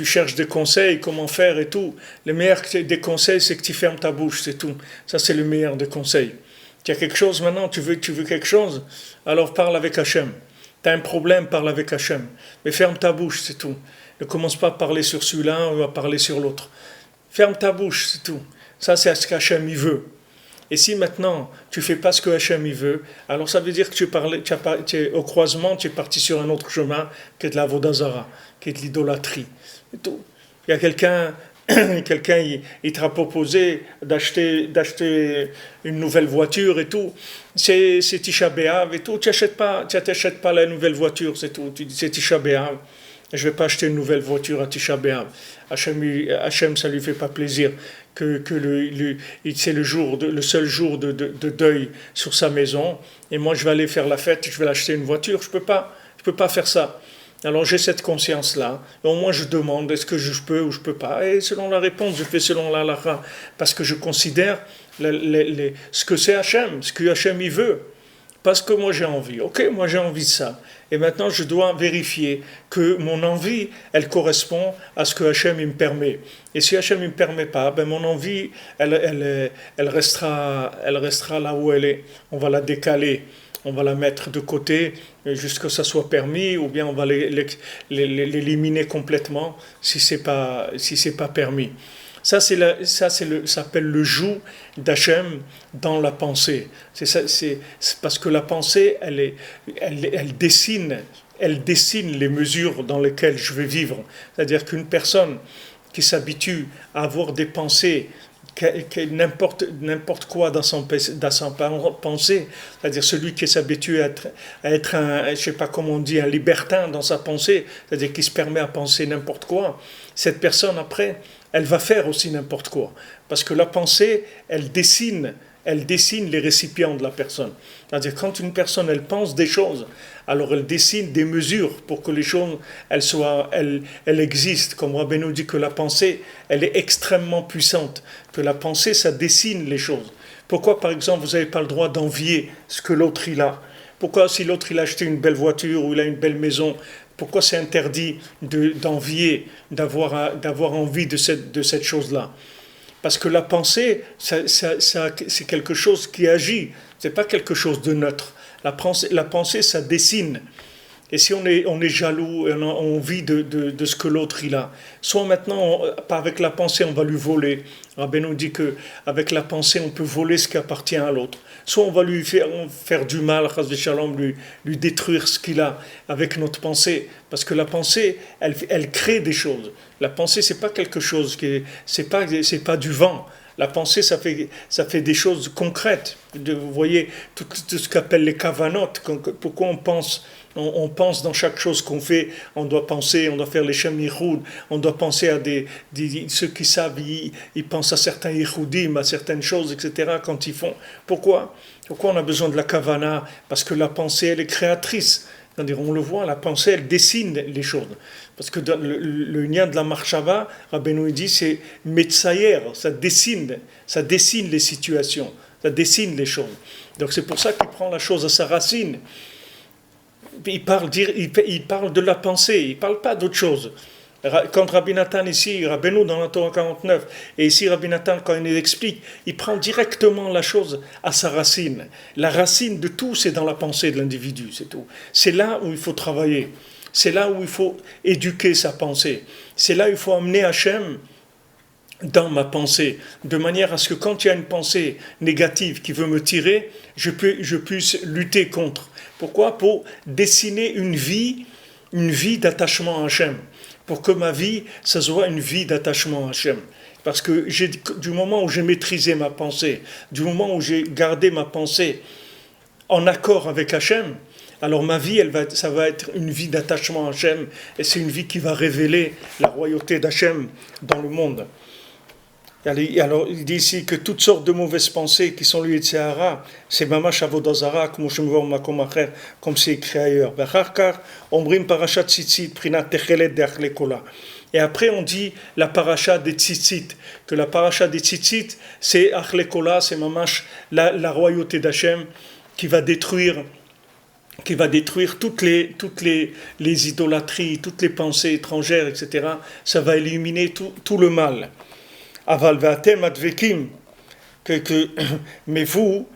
cherches des conseils, comment faire et tout. Le meilleur des conseils, c'est que tu fermes ta bouche, c'est tout. Ça, c'est le meilleur des conseils. Tu as quelque chose maintenant, tu veux quelque chose, alors parle avec Hachem. Tu as un problème, parle avec Hachem. Mais ferme ta bouche, c'est tout. Ne commence pas à parler sur celui-là ou à parler sur l'autre. Ferme ta bouche, c'est tout. Ça, c'est ce qu'Hachem il veut. Et si maintenant, tu ne fais pas ce que Hachem il veut, alors ça veut dire que tu es au croisement, tu es parti sur un autre chemin qui est de la Vodazara, qui est de l'idolâtrie. Et tout. Il y a quelqu'un il t'a proposé d'acheter une nouvelle voiture et tout. C'est Tisha B'Av et tout. Tu n'achètes pas la nouvelle voiture, c'est tout. Tu dis c'est Tisha B'Av. Je ne vais pas acheter une nouvelle voiture à Tisha B'Av. Hachem, ça ne lui fait pas plaisir que c'est le seul jour de deuil sur sa maison. Et moi, je vais aller faire la fête, je vais l'acheter une voiture. Je peux pas faire ça. Alors j'ai cette conscience-là. Et au moins je demande, est-ce que je peux ou je ne peux pas? Et selon la réponse, je fais selon la halakha. Parce que je considère ce que c'est Hachem, ce que Hachem y veut. Parce que moi j'ai envie. Ok, moi j'ai envie de ça. Et maintenant je dois vérifier que mon envie, elle correspond à ce que Hachem il me permet. Et si Hachem ne me permet pas, ben mon envie, elle restera là où elle est. On va la décaler. On va la mettre de côté jusqu'à ce que ça soit permis, ou bien on va l'éliminer complètement si c'est pas permis. Ça s'appelle le joug d'Hachem dans la pensée. C'est parce que la pensée, elle dessine les mesures dans lesquelles je vais vivre. C'est-à-dire qu'une personne qui s'habitue à avoir des pensées n'importe quoi dans sa pensée, c'est-à-dire celui qui s'habitue à être un, je sais pas comment on dit, un libertin dans sa pensée, c'est-à-dire qui se permet à penser n'importe quoi, cette personne après, elle va faire aussi n'importe quoi, parce que la pensée, elle dessine les récipients de la personne. C'est-à-dire quand une personne, elle pense des choses, alors elle dessine des mesures pour que les choses, elles existent. Comme Rabbeinu dit que la pensée, elle est extrêmement puissante, que la pensée, ça dessine les choses. Pourquoi, par exemple, vous n'avez pas le droit d'envier ce que l'autre il a? Pourquoi, si l'autre il a acheté une belle voiture ou il a une belle maison, pourquoi c'est interdit d'envier, d'avoir envie de cette chose-là? Parce que la pensée, c'est quelque chose qui agit, c'est pas quelque chose de neutre. La pensée, ça dessine. Et si on est jaloux, et on vit de ce que l'autre il a, soit maintenant, pas avec la pensée, on va lui voler. Rabbi nous dit que avec la pensée, on peut voler ce qui appartient à l'autre. Soit on va lui faire du mal, shalom, lui détruire ce qu'il a avec notre pensée. Parce que la pensée, elle crée des choses. La pensée, c'est pas quelque chose c'est pas du vent. La pensée, ça fait des choses concrètes. Vous voyez, tout ce qu'appelle les kavanotes. Pourquoi on pense dans chaque chose qu'on fait, on doit faire les shem yichud, on doit penser à ceux qui savent, ils pensent à certains yichudim, à certaines choses, etc. quand ils font. Pourquoi on a besoin de la kavana? Parce que la pensée, elle est créatrice. C'est-à-dire, on le voit, la pensée, elle dessine les choses. Parce que dans le lien de la marshava, Rabbeinu dit, c'est metzayer, ça dessine les situations, ça dessine les choses. Donc c'est pour ça qu'il prend la chose à sa racine. Il parle de la pensée, il ne parle pas d'autre chose. Quand Rabbi Nathan ici, Rabbeinu dans la Torah 49, et ici Rabbi Nathan quand il explique, il prend directement la chose à sa racine. La racine de tout, c'est dans la pensée de l'individu, c'est tout. C'est là où il faut travailler. C'est là où il faut éduquer sa pensée. C'est là où il faut amener Hachem dans ma pensée, de manière à ce que quand il y a une pensée négative qui veut me tirer, je puisse lutter contre. Pourquoi? Pour dessiner une vie d'attachement à Hachem. Pour que ma vie, ça soit une vie d'attachement à Hachem. Parce que du moment où j'ai maîtrisé ma pensée, du moment où j'ai gardé ma pensée en accord avec Hachem, alors ma vie, ça va être une vie d'attachement à Hachem, et c'est une vie qui va révéler la royauté d'Hachem dans le monde. Alors, il dit ici que toutes sortes de mauvaises pensées qui sont liées de Sahara, c'est mamash avodazara, comme je me vois au makom acher, comme c'est écrit ailleurs. Omrim parashat tzitzit, prinat techelet de'achlekola. Et après, on dit la paracha des tzitzit, que la paracha des tzitzit, c'est achlekola, c'est mamash, la royauté d'Hachem, qui va détruire toutes les idolâtries, toutes les pensées étrangères, etc. Ça va éliminer tout le mal. Aval ve'atem advekim, mais vous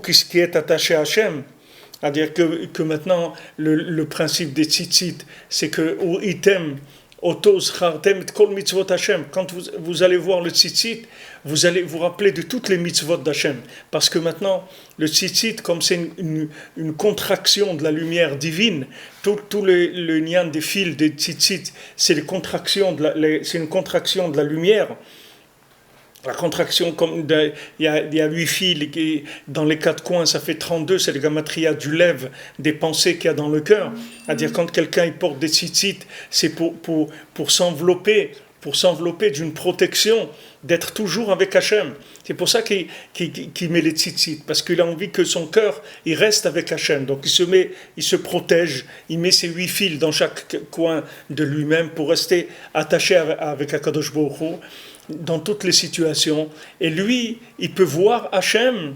qui êtes attachés à Hachem, c'est-à-dire que maintenant le principe des tzitzit, c'est que ou item otos chartem kol mitzvot Hachem. Quand vous allez voir le tzitzit, vous allez vous rappeler de toutes les mitzvot d'Hachem, parce que maintenant le tzitzit, comme c'est une contraction de la lumière divine, tout le nian des fils des tzitzit, c'est une contraction de la lumière. La contraction, il y a 8 fils, dans les 4 coins, ça fait 32, c'est le gamatria du lève, des pensées qu'il y a dans le cœur. C'est-à-dire, quand quelqu'un il porte des tzitzit, c'est pour s'envelopper d'une protection, d'être toujours avec Hachem. C'est pour ça qu'il met les tzitzit, parce qu'il a envie que son cœur, il reste avec Hachem. Donc il se protège, il met ses 8 fils dans chaque coin de lui-même pour rester attaché avec Akadosh Baruch Hu dans toutes les situations. Et lui, il peut voir Hachem.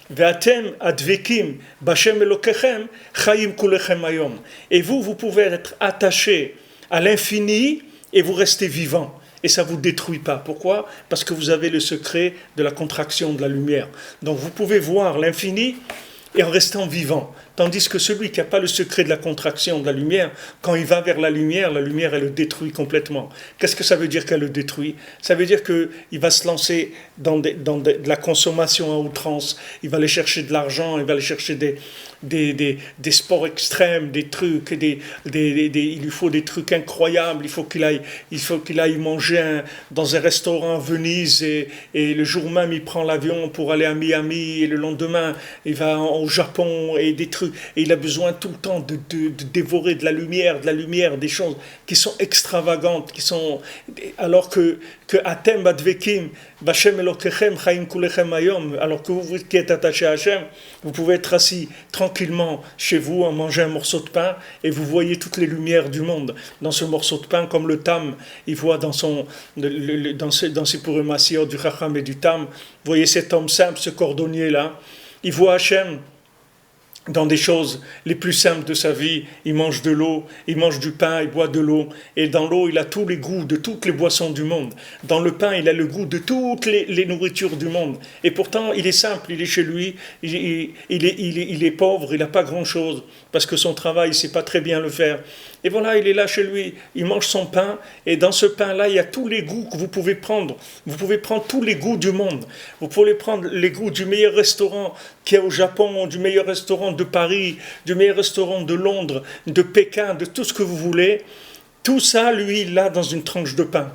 Ve'atem advekim b'Hashem Elokechem chayim kulechem hayom. Et vous pouvez être attaché à l'infini et vous restez vivant. Et ça ne vous détruit pas. Pourquoi? Parce que vous avez le secret de la contraction de la lumière. Donc vous pouvez voir l'infini et en restant vivant. Tandis que celui qui n'a pas le secret de la contraction de la lumière, quand il va vers la lumière, elle le détruit complètement. Qu'est-ce que ça veut dire qu'elle le détruit? Ça veut dire qu'il va se lancer dans de la consommation à outrance, il va aller chercher de l'argent, il va aller chercher des sports extrêmes, des trucs, il lui faut des trucs incroyables, il faut qu'il aille manger dans un restaurant à Venise et le jour même il prend l'avion pour aller à Miami et le lendemain il va au Japon et des trucs, et il a besoin tout le temps de dévorer de la lumière, des choses qui sont extravagantes, alors que Atem Advekim B'Hashem Elokechem Chaim Kulechem Hayom, alors que vous qui êtes attaché à Hachem, vous pouvez être assis tranquillement chez vous en mangeant un morceau de pain et vous voyez toutes les lumières du monde dans ce morceau de pain, comme le Tam, il voit dans ses Purim Asiyot du Chacham et du Tam, vous voyez cet homme simple, ce cordonnier là, il voit Hachem dans des choses les plus simples de sa vie. Il mange de l'eau, il mange du pain, il boit de l'eau. Et dans l'eau, il a tous les goûts de toutes les boissons du monde. Dans le pain, il a le goût de toutes les nourritures du monde. Et pourtant, il est simple, il est chez lui, il est pauvre, il n'a pas grand-chose, parce que son travail, il ne sait pas très bien le faire. Et voilà, il est là chez lui, il mange son pain, et dans ce pain-là, il y a tous les goûts que vous pouvez prendre. Vous pouvez prendre tous les goûts du monde. Vous pouvez prendre les goûts du meilleur restaurant qu'il y a au Japon, du meilleur restaurant de Paris, du meilleur restaurant de Londres, de Pékin, de tout ce que vous voulez. Tout ça, lui, il l'a dans une tranche de pain.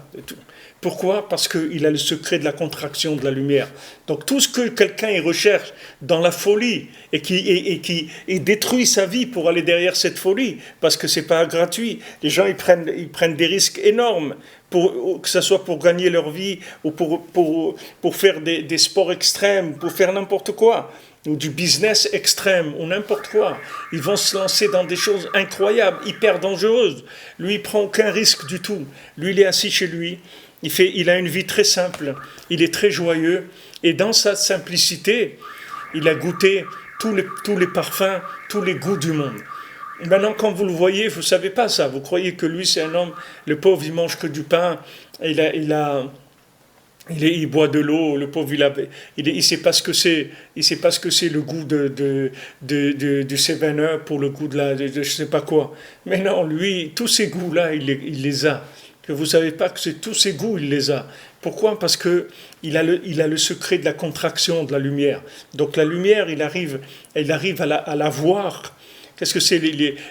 Pourquoi? Parce qu'il a le secret de la contraction de la lumière. Donc tout ce que quelqu'un y recherche dans la folie et qui détruit sa vie pour aller derrière cette folie, parce que c'est pas gratuit. Les gens ils prennent des risques énormes, que ce soit pour gagner leur vie ou pour faire des sports extrêmes, pour faire n'importe quoi, ou du business extrême, ou n'importe quoi. Ils vont se lancer dans des choses incroyables, hyper dangereuses. Lui, il prend aucun risque du tout. Lui, il est assis chez lui. Il a une vie très simple, il est très joyeux, et dans sa simplicité, il a goûté tous les parfums, tous les goûts du monde. Maintenant, quand vous le voyez, vous ne savez pas ça, vous croyez que lui c'est un homme, le pauvre il mange que du pain, il boit de l'eau, le pauvre il sait pas ce que c'est, il sait pas ce que c'est le goût du 7-Up pour le goût de je sais pas quoi. Mais non, lui, tous ces goûts-là, il les a. Que vous ne savez pas que c'est tous ses goûts, il les a. Pourquoi? Parce qu'il a le secret de la contraction de la lumière. Donc la lumière, il arrive à la voir. Qu'est-ce que c'est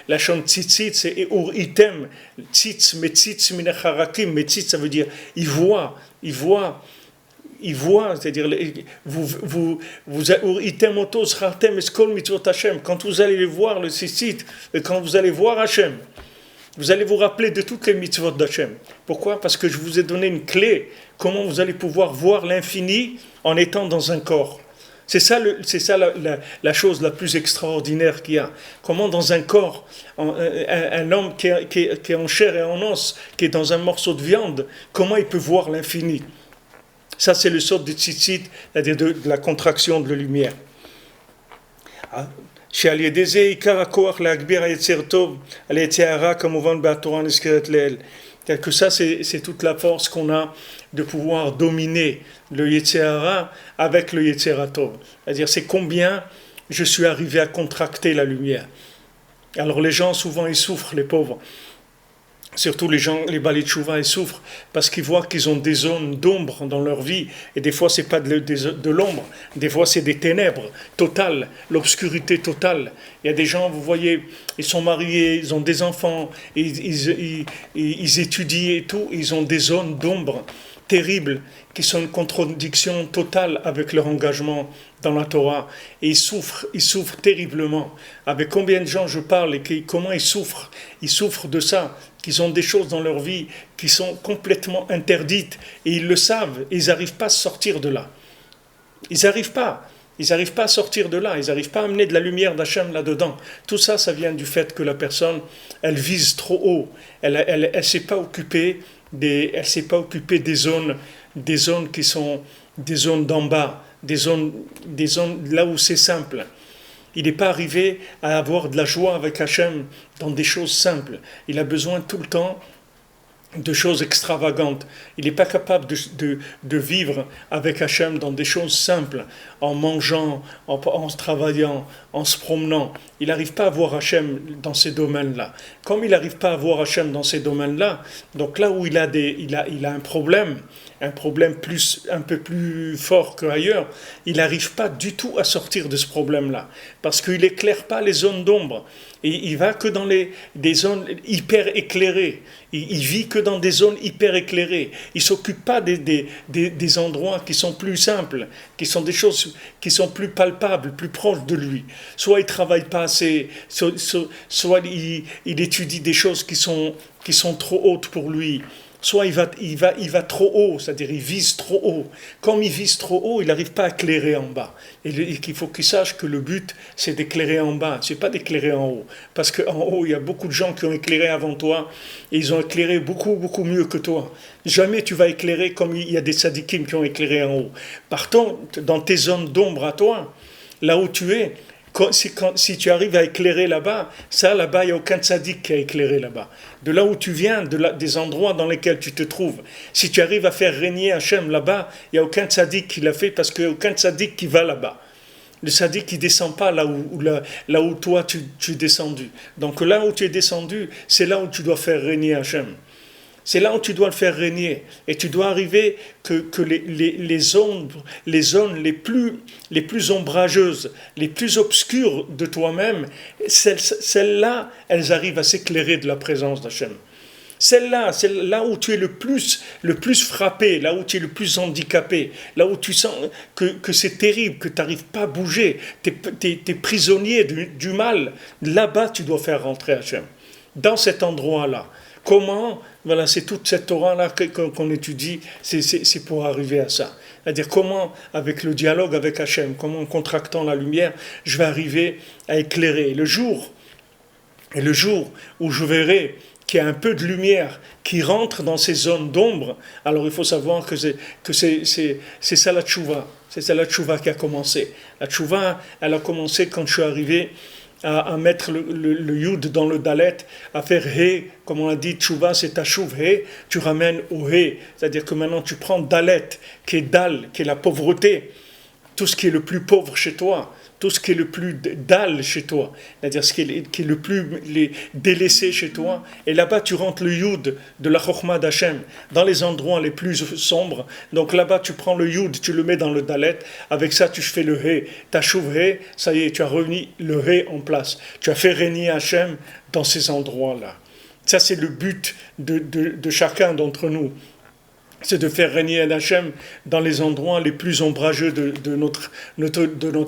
la chante tzitzit? C'est eur item. Tzitz, metzitz, minacharakim. Metzitz, ça veut dire il voit, c'est-à-dire quand vous allez voir le tzitzit, quand vous allez voir Hachem, vous allez vous rappeler de toutes les mitzvot d'Hachem. Pourquoi? Parce que je vous ai donné une clé. Comment vous allez pouvoir voir l'infini en étant dans un corps. C'est ça la chose la plus extraordinaire qu'il y a. Comment dans un corps, un homme qui est en chair et en os, qui est dans un morceau de viande, comment il peut voir l'infini? Ça, c'est le sort du tzitzit, c'est-à-dire de la contraction de la lumière. שעל ידי זה עיקר הכוח להגביר היצר טוב על היצר הרע כמובן בתורה נזכרת לאל. Que ça c'est toute la force qu'on a de pouvoir dominer le Yetzer Hara avec le Yetzer Tov. C'est-à-dire c'est combien je suis arrivé à contracter la lumière. Alors les gens souvent ils souffrent, les pauvres. Surtout les Balei Teshuvah, ils souffrent parce qu'ils voient qu'ils ont des zones d'ombre dans leur vie. Et des fois, ce n'est pas de l'ombre. Des fois, c'est des ténèbres totales, l'obscurité totale. Il y a des gens, vous voyez, ils sont mariés, ils ont des enfants, ils étudient et tout. Ils ont des zones d'ombre terribles qui sont une contradiction totale avec leur engagement dans la Torah. Et ils souffrent terriblement. Avec combien de gens je parle et comment ils souffrent de ça, qu'ils ont des choses dans leur vie qui sont complètement interdites et ils le savent et ils n'arrivent pas à sortir de là. Ils n'arrivent pas à sortir de là, ils n'arrivent pas à amener de la lumière d'Hachem là-dedans. Tout ça, ça vient du fait que la personne, elle vise trop haut, elle s'est pas occupée des zones qui sont des zones d'en bas, des zones là où c'est simple. Il n'est pas arrivé à avoir de la joie avec Hachem dans des choses simples. Il a besoin tout le temps de choses extravagantes. Il n'est pas capable de vivre avec Hachem dans des choses simples, en mangeant, en travaillant, en se promenant. Il n'arrive pas à voir Hachem dans ces domaines-là. Comme il n'arrive pas à voir Hachem dans ces domaines-là, donc là où il a un problème un peu plus fort qu'ailleurs, il n'arrive pas du tout à sortir de ce problème-là, parce qu'il n'éclaire pas les zones d'ombre. Et il va que dans des zones hyper éclairées. Il vit que dans des zones hyper éclairées. Il ne s'occupe pas des endroits qui sont plus simples, qui sont des choses qui sont plus palpables, plus proches de lui. Soit il ne travaille pas assez, soit il étudie des choses qui sont trop hautes pour lui. Soit il va trop haut, c'est-à-dire il vise trop haut. Comme il vise trop haut, il n'arrive pas à éclairer en bas. Et qu'il faut qu'il sache que le but, c'est d'éclairer en bas, c'est pas d'éclairer en haut. Parce qu'en haut, il y a beaucoup de gens qui ont éclairé avant toi, et ils ont éclairé beaucoup, beaucoup mieux que toi. Jamais tu vas éclairer comme il y a des tzadikim qui ont éclairé en haut. Par contre, dans tes zones d'ombre à toi, là où tu es, si tu arrives à éclairer là-bas, ça là-bas, il n'y a aucun tzaddik qui a éclairé là-bas. De là où tu viens, des endroits dans lesquels tu te trouves, si tu arrives à faire régner Hachem là-bas, il n'y a aucun tzaddik qui l'a fait parce qu'il n'y a aucun tzaddik qui va là-bas. Le tzaddik qui ne descend pas là où toi tu es descendu. Donc là où tu es descendu, c'est là où tu dois faire régner Hachem. C'est là où tu dois le faire régner. Et tu dois arriver que les zones les plus ombrageuses, les plus obscures de toi-même, celles-là, elles arrivent à s'éclairer de la présence d'Hachem. Celle-là, c'est là où tu es le plus frappé, là où tu es le plus handicapé, là où tu sens que c'est terrible, que tu n'arrives pas à bouger, tu es prisonnier du mal. Là-bas, tu dois faire rentrer Hachem. Dans cet endroit-là. Comment? Voilà, c'est toute cette Torah-là qu'on étudie, c'est pour arriver à ça. C'est-à-dire comment, avec le dialogue avec Hachem, comment en contractant la lumière, je vais arriver à éclairer. Le jour où je verrai qu'il y a un peu de lumière qui rentre dans ces zones d'ombre, alors il faut savoir que c'est ça la tchouva. C'est ça la tchouva qui a commencé. La tchouva, elle a commencé quand je suis arrivé à mettre le yud dans le dalet, à faire he, comme on a dit, tchouva c'est tashuv he, tu ramènes au he, c'est-à-dire que maintenant tu prends dalet, qui est dal, qui est la pauvreté, tout ce qui est le plus pauvre chez toi, tout ce qui est le plus dal chez toi, c'est-à-dire ce qui est le plus délaissé chez toi, et là-bas tu rentres le yud de la chokhma d'Hachem, dans les endroits les plus sombres, donc là-bas tu prends le yud, tu le mets dans le dalet, avec ça tu fais le he, tashuv he, ça y est, tu as remis le he en place, tu as fait régner Hachem dans ces endroits-là. Ça c'est le but de chacun d'entre nous. C'est de faire régner Hachem dans les endroits les plus ombrageux de notre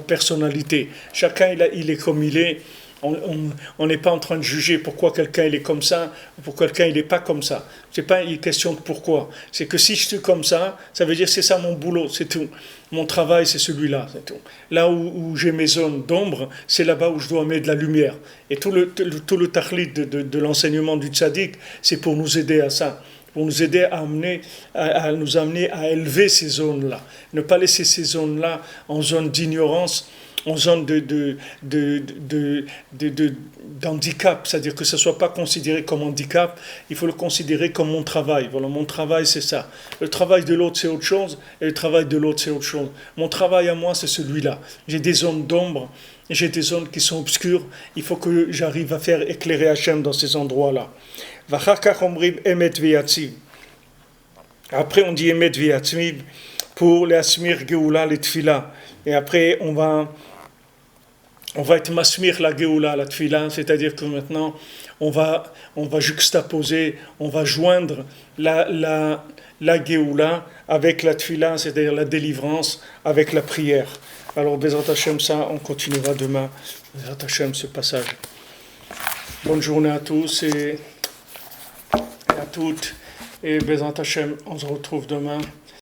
personnalité. Chacun, il est comme il est. On n'est pas en train de juger pourquoi quelqu'un il est comme ça, pourquoi quelqu'un il n'est pas comme ça. C'est pas une question de pourquoi. C'est que si je suis comme ça veut dire c'est ça mon boulot, c'est tout. Mon travail, c'est celui-là, c'est tout. Là où j'ai mes zones d'ombre, c'est là-bas où je dois mettre de la lumière. Et tout le tachlit de l'enseignement du tzaddik, c'est pour nous aider à ça. Pour nous aider à nous amener à élever ces zones-là. Ne pas laisser ces zones-là en zone d'ignorance, en zone d'handicap, c'est-à-dire que ce ne soit pas considéré comme handicap, il faut le considérer comme mon travail. Voilà, mon travail, c'est ça. Le travail de l'autre, c'est autre chose, et le travail de l'autre, c'est autre chose. Mon travail à moi, c'est celui-là. J'ai des zones d'ombre, j'ai des zones qui sont obscures, il faut que j'arrive à faire éclairer Hachem dans ces endroits-là. Après on dit Emet Viatzmiv pour les Asmir Geoula, les Tfila. Et après on va être Masmir la Geoula, la Tfila, c'est-à-dire que maintenant on va juxtaposer, on va joindre la Geoula avec la Tfila, c'est-à-dire la délivrance avec la prière. Alors Bezrat Hashem, ça on continuera demain. Bezrat Hashem, ce passage. Bonne journée à tous et à toutes, et Bezrat Hashem, on se retrouve demain.